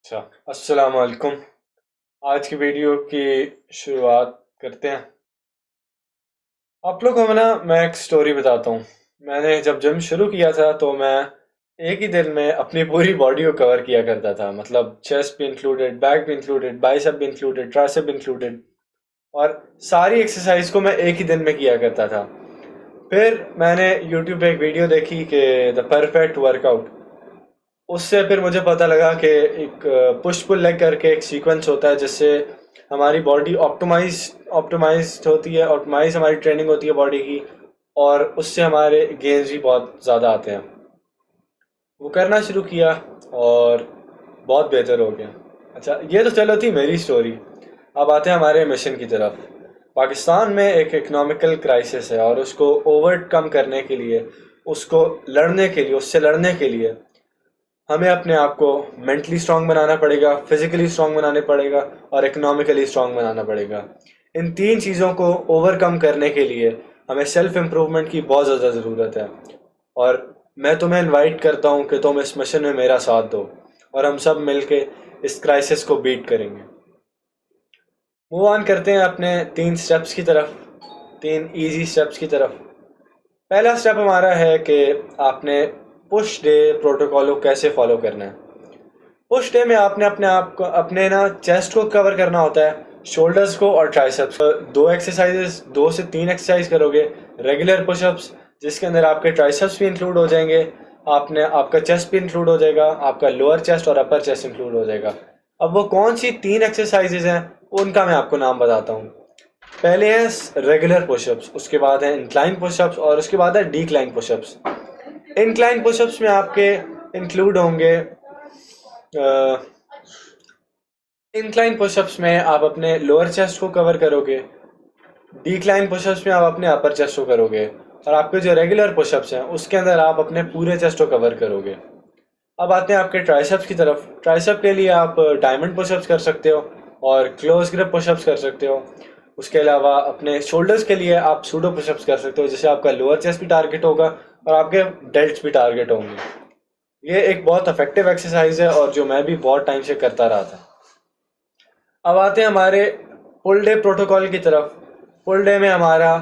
अच्छा, अस्सलाम वालेकुम। आज की वीडियो की शुरुआत करते हैं। आप लोगों को मैं एक स्टोरी बताता हूँ। मैंने जब जिम शुरू किया था तो मैं एक ही दिन में अपनी पूरी बॉडी को कवर किया करता था। मतलब चेस्ट भी इंक्लूडेड, बैक भी इंक्लूडेड, बाइसेप भी इंक्लूडेड, ट्राइसेप भी इंक्लूडेड, और सारी एक्सरसाइज को मैं एक ही दिन में किया करता था। फिर मैंने यूट्यूब पे एक वीडियो देखी कि द परफेक्ट वर्कआउट। उससे फिर मुझे पता लगा कि एक पुश पुल लेग करके एक सीक्वेंस होता है जिससे हमारी बॉडी ऑप्टिमाइज होती है, ऑप्टिमाइज हमारी ट्रेनिंग होती है बॉडी की, और उससे हमारे गेन्स भी बहुत ज़्यादा आते हैं। वो करना शुरू किया और बहुत बेहतर हो गया। अच्छा, ये तो चलो थी मेरी स्टोरी। अब आते हैं हमारे मिशन की तरफ। पाकिस्तान में एक इकोनॉमिकल क्राइसिस है और उसको ओवरकम करने के लिए, उसको लड़ने के लिए, उससे लड़ने के लिए हमें अपने आप को मेंटली स्ट्रांग बनाना पड़ेगा, फिजिकली स्ट्रांग बनाना पड़ेगा, और इकोनॉमिकली स्ट्रांग बनाना पड़ेगा। इन तीन चीज़ों को ओवरकम करने के लिए हमें सेल्फ इम्प्रूवमेंट की बहुत ज़्यादा ज़रूरत है। और मैं तुम्हें इनवाइट करता हूँ कि तुम इस मिशन में मेरा साथ दो और हम सब मिलके इस क्राइसिस को बीट करेंगे। मूव ऑन करते हैं अपने 3 स्टेप्स की तरफ, 3 इजी स्टेप्स की तरफ। पहला स्टेप हमारा है कि आपने पुश डे प्रोटोकॉल को कैसे फॉलो करना है। पुश डे में आपने अपने आप को, अपने ना चेस्ट को कवर करना होता है, शोल्डर्स को और ट्राइसेप्स। 2 एक्सरसाइजेस, 2 से 3 एक्सरसाइज करोगे, रेगुलर पुशअप्स, जिसके अंदर आपके ट्राइसेप्स भी इंक्लूड हो जाएंगे। आपने आपका चेस्ट भी इंक्लूड हो जाएगा, आपका लोअर चेस्ट और अपर चेस्ट इंक्लूड हो जाएगा। अब वो कौन सी 3 एक्सरसाइजेज हैं उनका मैं आपको नाम बताता हूँ। पहले है रेगुलर पुशअप्स, उसके बाद है इंक्लाइन पुशअप्स, और उसके बाद है डिक्लाइन पुशअप्स। इंक्लाइन पुशअप्स में आपके इंक्लूड होंगे, इंक्लाइन पुशअप्स में आप अपने लोअर चेस्ट को कवर करोगे, डिक्लाइन पुशअप्स में आप अपने अपर चेस्ट को करोगे, और आपके जो रेगुलर पुशअप्स हैं उसके अंदर आप अपने पूरे चेस्ट को कवर करोगे। अब आते हैं आपके ट्राइसेप्स की तरफ। ट्राइसेप के लिए आप डायमंड पुशअप्स कर सकते हो और क्लोज ग्रिप पुशअप्स कर सकते हो। उसके अलावा अपने शोल्डर्स के लिए आप सूडो पुशअप्स कर सकते हो, जिससे आपका लोअर चेस्ट भी टारगेट होगा और आपके डेल्ट्स भी टारगेट होंगे। ये एक बहुत इफेक्टिव एक्सरसाइज है और जो मैं भी बहुत टाइम से करता रहा था। अब आते हैं हमारे पुल डे प्रोटोकॉल की तरफ। पुल डे में हमारा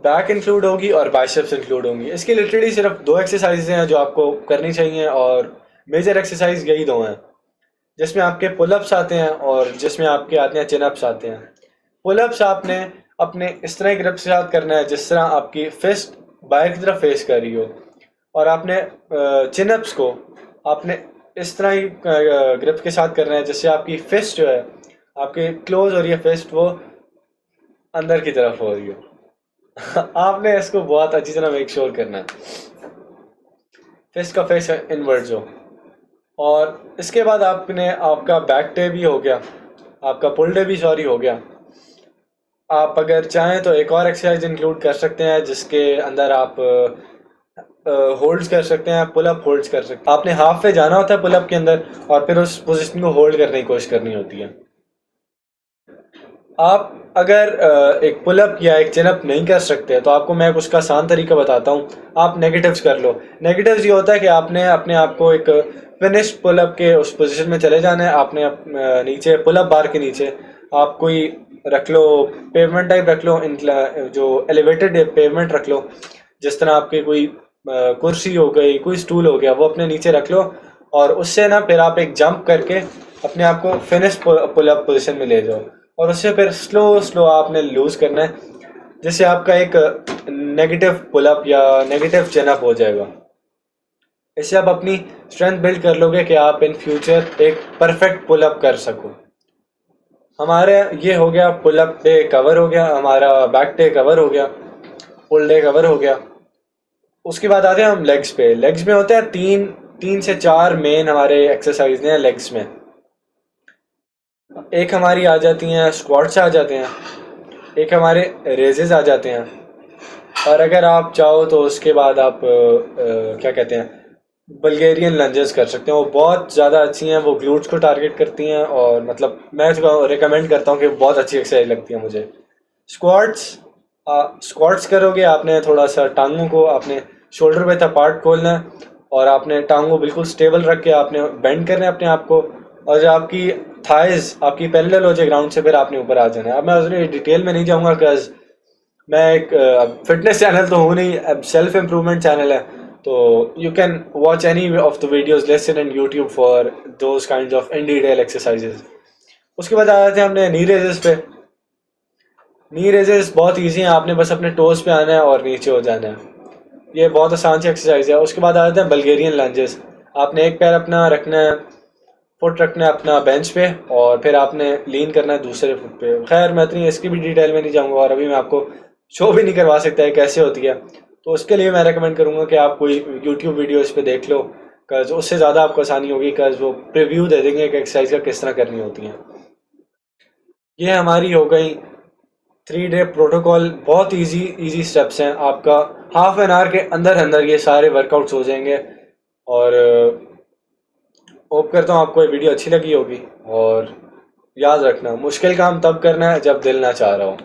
बैक इंक्लूड होगी और बाइसेप्स इंक्लूड होंगी। इसकी लिटरली सिर्फ 2 एक्सरसाइजेज हैं जो आपको करनी चाहिए, और मेजर एक्सरसाइज यही 2 हैं, जिसमें आपके पुलअप्स आते हैं और जिसमें आपके आते हैं चिनअप्स आते हैं। पुलअप्स आपने अपने इस तरह ग्रिप के साथ करना है जिस तरह आपकी फिस्ट बाहर की तरफ फेस कर रही हो, और आपने चिनअप्स को आपने इस तरह ही ग्रिप के साथ करना है जिससे आपकी फिस्ट जो है आपके क्लोज हो रही है, फिस्ट वो अंदर की तरफ हो रही हो। आपने इसको बहुत अच्छी तरह मेक श्योर करना है फिस्ट का फेस इनवर्ड्स हो। और इसके बाद आपने आपका बैक डे भी हो गया, आपका पुल डे भी सॉरी हो गया। आप अगर चाहें तो एक और एक्सरसाइज इंक्लूड कर सकते हैं जिसके अंदर आप होल्ड्स कर सकते हैं, पुलअप होल्ड्स कर सकते हैं। आपने हाफ पे जाना होता है पुलअप के अंदर और फिर उस पोजीशन को होल्ड करने की कोशिश करनी होती है। आप अगर एक पुलअप या एक चिनअप नहीं कर सकते तो आपको मैं उसका आसान तरीका बताता हूँ। आप नेगेटिव्स कर लो। नेगेटिव्स ये होता है कि आपने अपने आप को एक फिनिश्ड पुलअप के उस पोजीशन में चले जाना है। आपने नीचे पुलअप बार के नीचे आप कोई रख लो, पेवमेंट टाइप रख लो, जो एलिवेटेड पेवमेंट रख लो, जिस तरह आपके कोई कुर्सी हो गई, कोई स्टूल हो गया, वो अपने नीचे रख लो, और उससे ना फिर आप एक जंप करके अपने आप को फिनिश पुलअप पोजीशन में ले जाओ, और उससे फिर स्लो स्लो आपने लूज करना है, जिससे आपका एक नेगेटिव पुलअप या नेगेटिव चिनअप हो जाएगा। इससे आप अपनी स्ट्रेंथ बिल्ड कर लोगे कि आप इन फ्यूचर एक परफेक्ट पुलअप कर सको। हमारे ये हो गया, पुलअप डे कवर हो गया, हमारा बैक डे कवर हो गया, पुल डे कवर हो गया। उसके बाद आते हैं हम लेग्स पे। लेग्स में होते हैं 3 से 4 मेन हमारे एक्सरसाइज हैं लेग्स में। एक हमारी आ जाती हैं स्क्वाट्स आ जाते हैं, एक हमारे रेजेस आ जाते हैं, और अगर आप चाहो तो उसके बाद आप क्या कहते हैं, बल्गेरियन लंजेस कर सकते हैं। वो बहुत ज़्यादा अच्छी हैं, वो ग्लूट्स को टारगेट करती हैं, और मतलब मैं इसको रिकमेंड करता हूँ कि बहुत अच्छी एक्सरसाइज लगती है मुझे। स्क्वाट्स स्क्वाट्स करोगे, आपने थोड़ा सा टांगों को आपने शोल्डर विथ अपार्ट खोलना है, और आपने टांगों बिल्कुल स्टेबल रख के आपने बेंड करना है अपने आप को, और जब आपकी थाइज आपकी पैरेलल हो जाए ग्राउंड से, फिर आपने ऊपर आ जाना है। अब मैं उसमें डिटेल में नहीं जाऊँगा, बिकॉज मैं एक फिटनेस चैनल तो हूँ नहीं, अब सेल्फ इम्प्रूवमेंट चैनल है। तो you can watch any of the videos lesson in YouTube for those kind of in detail exercises. उसके बाद आए थे हमने नी रेजेस पे। नी रेजेस बहुत ईजी हैं, आपने बस अपने टोज पे आना है और नीचे हो जाना है। ये बहुत आसान सी एक्सरसाइज है। उसके बाद आते हैं बल्गेरियन लंजेस। आपने एक पैर अपना रखना है, फुट रखना है अपना बेंच पे, और फिर आपने लीन करना है दूसरे फुट पे। खैर मैं इतनी इसकी भी डिटेल में नहीं जाऊँगा, और अभी मैं आपको शो भी नहीं करवा सकता है कैसे होती है। तो उसके लिए मैं रेकमेंड करूँगा कि आप कोई यूट्यूब वीडियो इस पर देख लो, कज उससे ज़्यादा आपको आसानी होगी, कज वो प्रीव्यू दे देंगे कि एक्सरसाइज का किस तरह करनी होती है। ये हमारी हो गई 3 डे प्रोटोकॉल। बहुत इजी स्टेप्स हैं। आपका हाफ एन आवर के अंदर अंदर ये सारे वर्कआउट्स हो जाएंगे। और होप करता हूँ आपको ये वीडियो अच्छी लगी होगी। और याद रखना, मुश्किल काम तब करना है जब दिल ना चाह रहा हो।